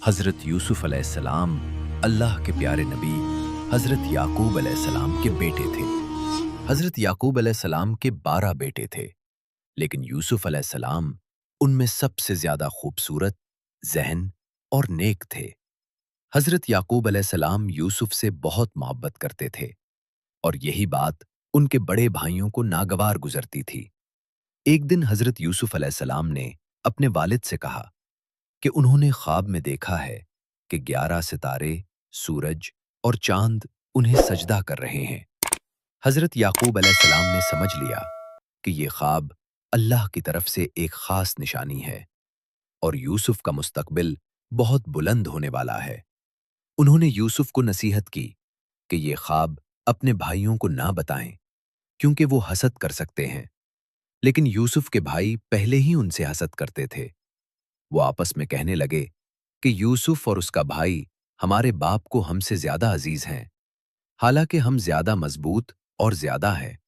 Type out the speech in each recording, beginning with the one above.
हज़रत यूसुफ अलैहिस्सलाम अल्लाह के प्यारे नबी हज़रत याकूब अलैहिस्सलाम के बेटे थे। हज़रत याकूब अलैहिस्सलाम के 12 बेटे थे, लेकिन यूसुफ अलैहिस्सलाम उनमें सबसे ज़्यादा खूबसूरत, ज़हन और नेक थे। हज़रत याकूब अलैहिस्सलाम यूसुफ से बहुत मोहब्बत करते थे और यही बात उनके बड़े भाइयों को नागवार गुजरती थी। एक दिन हज़रत यूसुफ अलैहिस्सलाम ने अपने वालिद से कहा कि उन्होंने ख्वाब में देखा है कि 11 सितारे, सूरज और चांद उन्हें सजदा कर रहे हैं। हजरत याकूब अलैहिस्सलाम ने समझ लिया कि ये ख्वाब अल्लाह की तरफ से एक खास निशानी है और यूसुफ का मुस्तकबिल बहुत बुलंद होने वाला है। उन्होंने यूसुफ को नसीहत की कि ये ख्वाब अपने भाइयों को ना बताएं, क्योंकि वो हसद कर सकते हैं। लेकिन यूसुफ के भाई पहले ही उनसे हसद करते थे। वो आपस में कहने लगे कि यूसुफ और उसका भाई हमारे बाप को हमसे ज्यादा अजीज हैं, हालांकि हम ज्यादा मजबूत और ज्यादा है।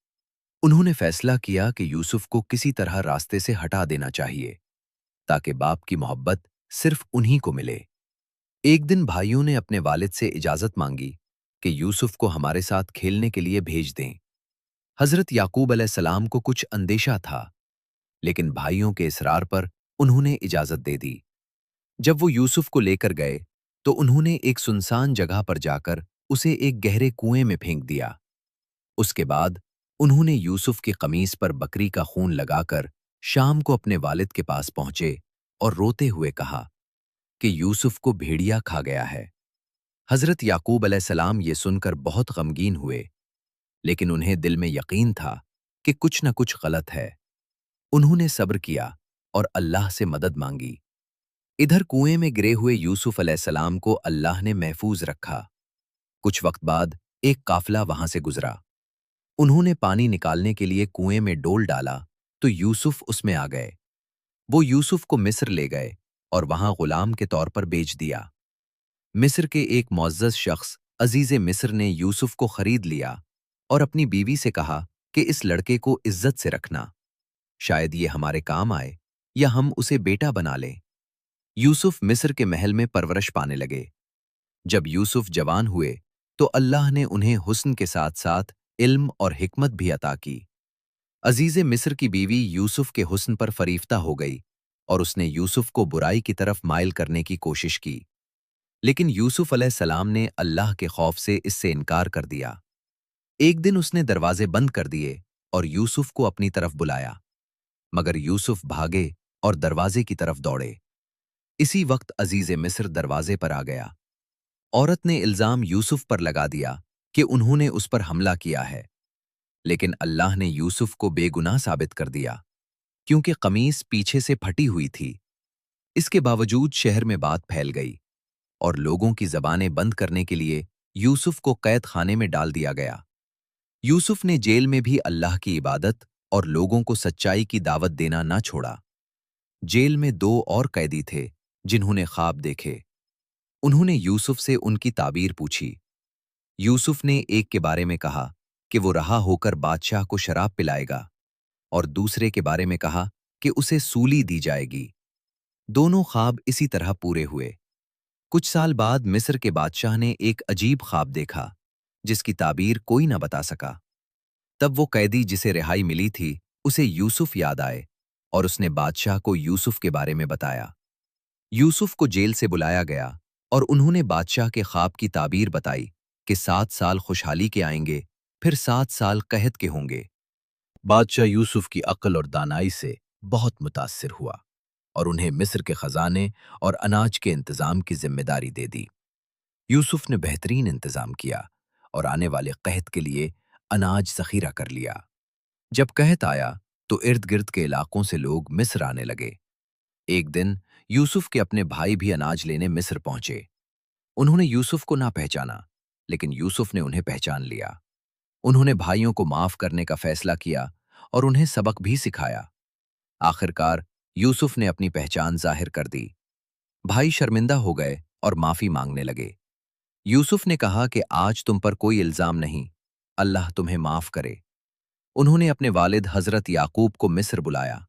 उन्होंने फैसला किया कि यूसुफ को किसी तरह रास्ते से हटा देना चाहिए ताकि बाप की मोहब्बत सिर्फ उन्हीं को मिले। एक दिन भाइयों ने अपने वालिद से इजाजत मांगी कि यूसुफ को हमारे साथ खेलने के लिए भेज दें। हजरत याकूब अलैहिस्सलाम को कुछ अंदेशा था, लेकिन भाइयों के इसरार पर उन्होंने इजाजत दे दी। जब वो यूसुफ को लेकर गए तो उन्होंने एक सुनसान जगह पर जाकर उसे एक गहरे कुएं में फेंक दिया। उसके बाद उन्होंने यूसुफ की कमीज पर बकरी का खून लगाकर शाम को अपने वालिद के पास पहुंचे और रोते हुए कहा कि यूसुफ को भेड़िया खा गया है। हजरत याकूब अलैहिस्सलाम ये सुनकर बहुत गमगीन हुए, लेकिन उन्हें दिल में यकीन था कि कुछ न कुछ गलत है। उन्होंने सब्र किया और अल्लाह से मदद मांगी। इधर कुएं में गिरे हुए यूसुफ अलैहिस्सलाम को अल्लाह ने महफूज रखा। कुछ वक्त बाद एक काफिला वहां से गुजरा। उन्होंने पानी निकालने के लिए कुएं में डोल डाला तो यूसुफ उसमें आ गए। वो यूसुफ को मिस्र ले गए और वहां गुलाम के तौर पर बेच दिया। मिस्र के एक मुअज़्ज़ज़ शख्स अजीज़े मिस्र ने यूसुफ को खरीद लिया और अपनी बीवी से कहा कि इस लड़के को इज्जत से रखना, शायद ये हमारे काम आए या हम उसे बेटा बना लें। यूसुफ मिस्र के महल में परवरिश पाने लगे। जब यूसुफ जवान हुए तो अल्लाह ने उन्हें हुस्न के साथ साथ इल्म और हिकमत भी अता की। अजीज़े मिस्र की बीवी यूसुफ के हुस्न पर फरीफ्ता हो गई और उसने यूसुफ को बुराई की तरफ माइल करने की कोशिश की, लेकिन यूसुफ अलैहिस्सलाम ने अल्लाह के खौफ से इससे इनकार कर दिया। एक दिन उसने दरवाजे बंद कर दिए और यूसुफ को अपनी तरफ बुलाया, मगर यूसुफ भागे और दरवाजे की तरफ दौड़े। इसी वक्त अजीज़े मिस्र दरवाजे पर आ गया। औरत ने इल्जाम यूसुफ पर लगा दिया कि उन्होंने उस पर हमला किया है, लेकिन अल्लाह ने यूसुफ को बेगुनाह साबित कर दिया, क्योंकि कमीज पीछे से फटी हुई थी। इसके बावजूद शहर में बात फैल गई और लोगों की जबानें बंद करने के लिए यूसुफ को कैद खाने में डाल दिया गया। यूसुफ ने जेल में भी अल्लाह की इबादत और लोगों को सच्चाई की दावत देना ना छोड़ा। जेल में दो और कैदी थे जिन्होंने ख्वाब देखे। उन्होंने यूसुफ से उनकी ताबीर पूछी। यूसुफ ने एक के बारे में कहा कि वो रहा होकर बादशाह को शराब पिलाएगा और दूसरे के बारे में कहा कि उसे सूली दी जाएगी। दोनों ख्वाब इसी तरह पूरे हुए। कुछ साल बाद मिस्र के बादशाह ने एक अजीब ख्वाब देखा जिसकी ताबीर कोई न बता सका। तब वो कैदी जिसे रिहाई मिली थी उसे यूसुफ याद आए और उसने बादशाह को यूसुफ के बारे में बताया। यूसुफ को जेल से बुलाया गया और उन्होंने बादशाह के ख्वाब की ताबीर बताई कि 7 साल खुशहाली के आएंगे, फिर 7 साल कहत के होंगे। बादशाह यूसुफ की अक्ल और दानाई से बहुत मुतासिर हुआ और उन्हें मिस्र के खजाने और अनाज के इंतजाम की जिम्मेदारी दे दी। यूसुफ ने बेहतरीन इंतजाम किया और आने वाले कहत के लिए अनाज जखीरा कर लिया। जब कहत आया तो इर्द गिर्द के इलाकों से लोग मिस्र आने लगे। एक दिन यूसुफ के अपने भाई भी अनाज लेने मिस्र पहुंचे। उन्होंने यूसुफ को ना पहचाना, लेकिन यूसुफ ने उन्हें पहचान लिया। उन्होंने भाइयों को माफ करने का फैसला किया और उन्हें सबक भी सिखाया। आखिरकार यूसुफ ने अपनी पहचान जाहिर कर दी। भाई शर्मिंदा हो गए और माफी मांगने लगे। यूसुफ ने कहा कि आज तुम पर कोई इल्जाम नहीं, अल्लाह तुम्हें माफ करे। उन्होंने अपने वालिद हजरत याकूब को मिस्र बुलाया।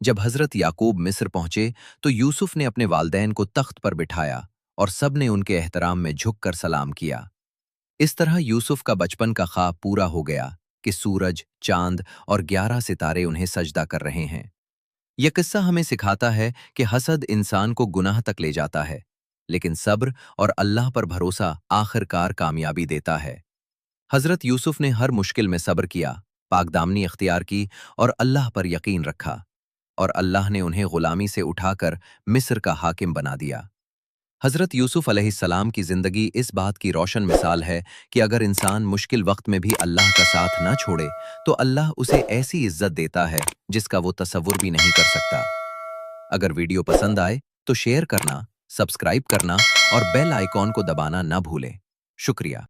जब हजरत याकूब मिस्र पहुंचे तो यूसुफ ने अपने वालदैन को तख्त पर बिठाया और सब ने उनके एहतराम में झुककर सलाम किया। इस तरह यूसुफ का बचपन का ख्वाब पूरा हो गया कि सूरज, चांद और 11 सितारे उन्हें सजदा कर रहे हैं। यह किस्सा हमें सिखाता है कि हसद इंसान को गुनाह तक ले जाता है, लेकिन सब्र और अल्लाह पर भरोसा आखिरकार कामयाबी देता है। हजरत यूसुफ ने हर मुश्किल में सब्र किया, पाकदामनी इख्तियार की और अल्लाह पर यकीन रखा, और अल्लाह ने उन्हें गुलामी से उठाकर मिस्र का हाकिम बना दिया। हजरत यूसुफ अलैहिस्सलाम की जिंदगी इस बात की रोशन मिसाल है कि अगर इंसान मुश्किल वक्त में भी अल्लाह का साथ न छोड़े तो अल्लाह उसे ऐसी इज्जत देता है जिसका वो तसव्वुर भी नहीं कर सकता। अगर वीडियो पसंद आए तो शेयर करना, सब्सक्राइब करना और बेल आइकॉन को दबाना ना भूलें। शुक्रिया।